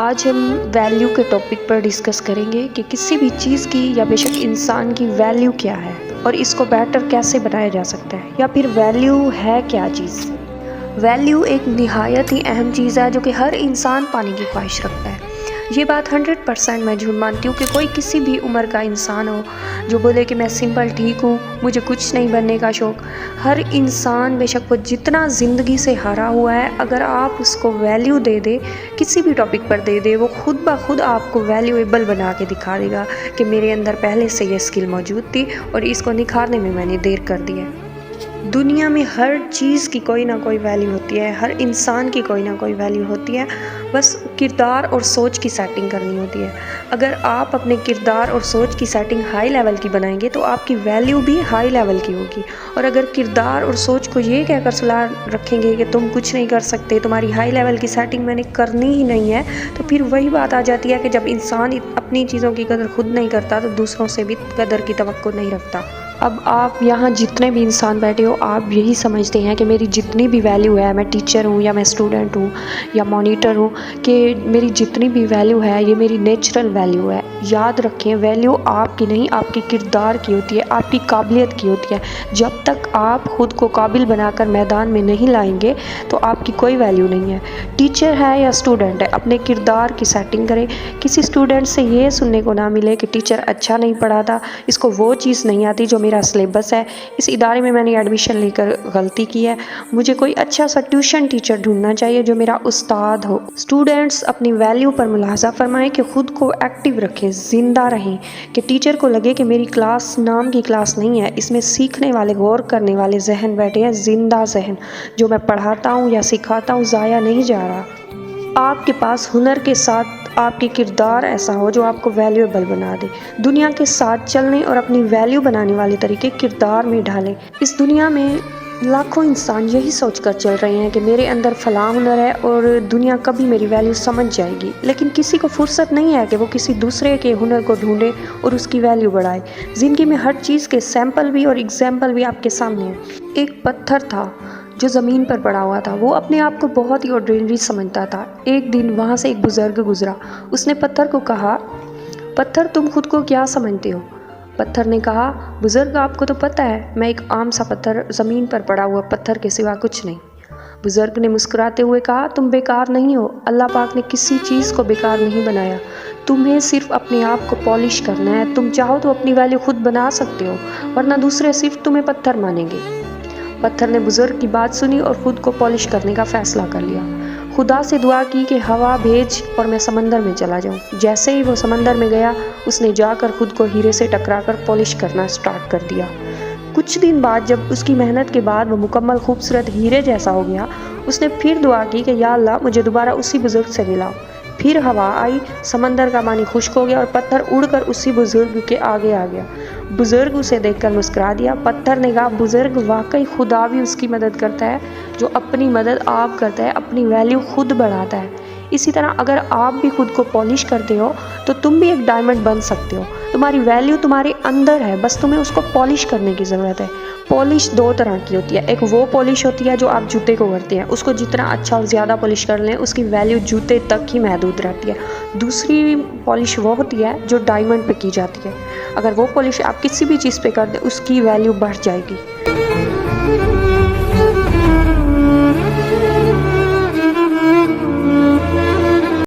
آج ہم ویلیو کے ٹاپک پر ڈسکس کریں گے کہ کسی بھی چیز کی یا بے شک انسان کی ویلیو کیا ہے اور اس کو بیٹر کیسے بنایا جا سکتا ہے، یا پھر ویلیو ہے کیا چیز۔ ویلیو ایک نہایت ہی اہم چیز ہے جو کہ ہر انسان پانے کی خواہش رکھتا ہے۔ یہ بات 100% میں جھوٹ مانتی ہوں کہ کوئی کسی بھی عمر کا انسان ہو جو بولے کہ میں سمپل ٹھیک ہوں، مجھے کچھ نہیں بننے کا شوق۔ ہر انسان بے شک وہ جتنا زندگی سے ہارا ہوا ہے، اگر آپ اس کو ویلیو دے دے، کسی بھی ٹاپک پر دے دے، وہ خود بخود آپ کو ویلیویبل بنا کے دکھا دے گا کہ میرے اندر پہلے سے یہ سکل موجود تھی اور اس کو نکھارنے میں نے دیر کر دی ہے۔ دنیا میں ہر چیز کی کوئی نہ کوئی ویلیو ہوتی ہے، ہر انسان کی کوئی نہ کوئی ویلیو ہوتی ہے، بس کردار اور سوچ کی سیٹنگ کرنی ہوتی ہے۔ اگر آپ اپنے کردار اور سوچ کی سیٹنگ ہائی لیول کی بنائیں گے تو آپ کی ویلیو بھی ہائی لیول کی ہوگی، اور اگر کردار اور سوچ کو یہ کہہ کر سلا رکھیں گے کہ تم کچھ نہیں کر سکتے، تمہاری ہائی لیول کی سیٹنگ میں نے کرنی ہی نہیں ہے، تو پھر وہی بات آ جاتی ہے کہ جب انسان اپنی چیزوں کی قدر خود نہیں کرتا تو دوسروں سے بھی قدر کی توقع نہیں رکھتا۔ اب آپ یہاں جتنے بھی انسان بیٹھے ہو، آپ یہی سمجھتے ہیں کہ میری جتنی بھی ویلیو ہے، میں ٹیچر ہوں یا میں اسٹوڈنٹ ہوں یا مانیٹر ہوں، کہ میری جتنی بھی ویلیو ہے یہ میری نیچرل ویلیو ہے۔ یاد رکھیں، ویلیو آپ کی نہیں، آپ کی کردار کی ہوتی ہے، آپ کی قابلیت کی ہوتی ہے۔ جب تک آپ خود کو قابل بنا کر میدان میں نہیں لائیں گے تو آپ کی کوئی ویلیو نہیں ہے۔ ٹیچر ہے یا اسٹوڈنٹ ہے، اپنے کردار کی سیٹنگ کریں۔ کسی اسٹوڈنٹ سے یہ سننے کو نہ ملے کہ ٹیچر اچھا نہیں پڑھاتا، اس کو وہ چیز نہیں آتی جو میرا سلیبس ہے، اس ادارے میں نے ایڈمیشن لے کر غلطی کی ہے، مجھے کوئی اچھا سا ٹیوشن ٹیچر ڈھونڈنا چاہیے جو میرا استاد ہو۔ اسٹوڈنٹس اپنی ویلیو پر ملاحظہ فرمائیں کہ خود کو ایکٹیو رکھیں، زندہ رہیں، کہ ٹیچر کو لگے کہ میری کلاس نام کی کلاس نہیں ہے، اس میں سیکھنے والے، غور کرنے والے ذہن بیٹھے ہیں، زندہ ذہن۔ جو میں پڑھاتا ہوں یا سکھاتا ہوں ضائع نہیں جا رہا۔ آپ کے پاس ہنر کے ساتھ آپ کی کردار ایسا ہو جو آپ کو ویلیویبل بنا دے۔ دنیا کے ساتھ چلنے اور اپنی ویلیو بنانے والے طریقے کردار میں ڈھالیں۔ اس دنیا میں لاکھوں انسان یہی سوچ کر چل رہے ہیں کہ میرے اندر فلاں ہنر ہے اور دنیا کبھی میری ویلیو سمجھ جائے گی، لیکن کسی کو فرصت نہیں ہے کہ وہ کسی دوسرے کے ہنر کو ڈھونڈے اور اس کی ویلیو بڑھائے۔ زندگی میں ہر چیز کے سیمپل بھی اور ایگزامپل بھی آپ کے سامنے ہیں۔ ایک پتھر تھا جو زمین پر پڑا ہوا تھا، وہ اپنے آپ کو بہت ہی آرڈینری سمجھتا تھا۔ ایک دن وہاں سے ایک بزرگ گزرا، اس نے پتھر کو کہا، پتھر تم خود کو کیا سمجھتے ہو؟ پتھر نے کہا، بزرگ آپ کو تو پتہ ہے میں ایک عام سا پتھر، زمین پر پڑا ہوا پتھر کے سوا کچھ نہیں۔ بزرگ نے مسکراتے ہوئے کہا، تم بیکار نہیں ہو، اللہ پاک نے کسی چیز کو بیکار نہیں بنایا، تمہیں صرف اپنے آپ کو پالش کرنا ہے۔ تم چاہو تو اپنی ویلیو خود بنا سکتے ہو، ورنہ دوسرے صرف تمہیں پتھر مانیں گے۔ پتھر نے بزرگ کی بات سنی اور خود کو پالش کرنے کا فیصلہ کر لیا۔ خدا سے دعا کی کہ ہوا بھیج اور میں سمندر میں چلا جاؤں۔ جیسے ہی وہ سمندر میں گیا، اس نے جا کر خود کو ہیرے سے ٹکرا کر پالش کرنا سٹارٹ کر دیا۔ کچھ دن بعد جب اس کی محنت کے بعد وہ مکمل خوبصورت ہیرے جیسا ہو گیا، اس نے پھر دعا کی کہ یا اللہ مجھے دوبارہ اسی بزرگ سے ملاؤ۔ پھر ہوا آئی، سمندر کا پانی خشک ہو گیا اور پتھر اڑ کر اسی بزرگ کے آگے آ گیا۔ بزرگ اسے دیکھ کر مسکرا دیا۔ پتھر نے کہا، بزرگ واقعی خدا بھی اس کی مدد کرتا ہے جو اپنی مدد آپ کرتا ہے، اپنی ویلیو خود بڑھاتا ہے۔ اسی طرح اگر آپ بھی خود کو پالش کرتے ہو تو تم بھی ایک ڈائمنڈ بن سکتے ہو۔ تمہاری ویلیو تمہارے اندر ہے، بس تمہیں اس کو پالش کرنے کی ضرورت ہے۔ پالش دو طرح کی ہوتی ہے، ایک وہ پالش ہوتی ہے جو آپ جوتے کو کرتے ہیں، اس کو جتنا اچھا اور زیادہ پالش کر لیں اس کی ویلیو جوتے تک ہی محدود رہتی ہے۔ دوسری پالش وہ ہوتی ہے جو ڈائمنڈ پہ کی جاتی ہے، اگر وہ پالش آپ کسی بھی چیز پہ کر دیں اس کی ویلیو بڑھ جائے گی۔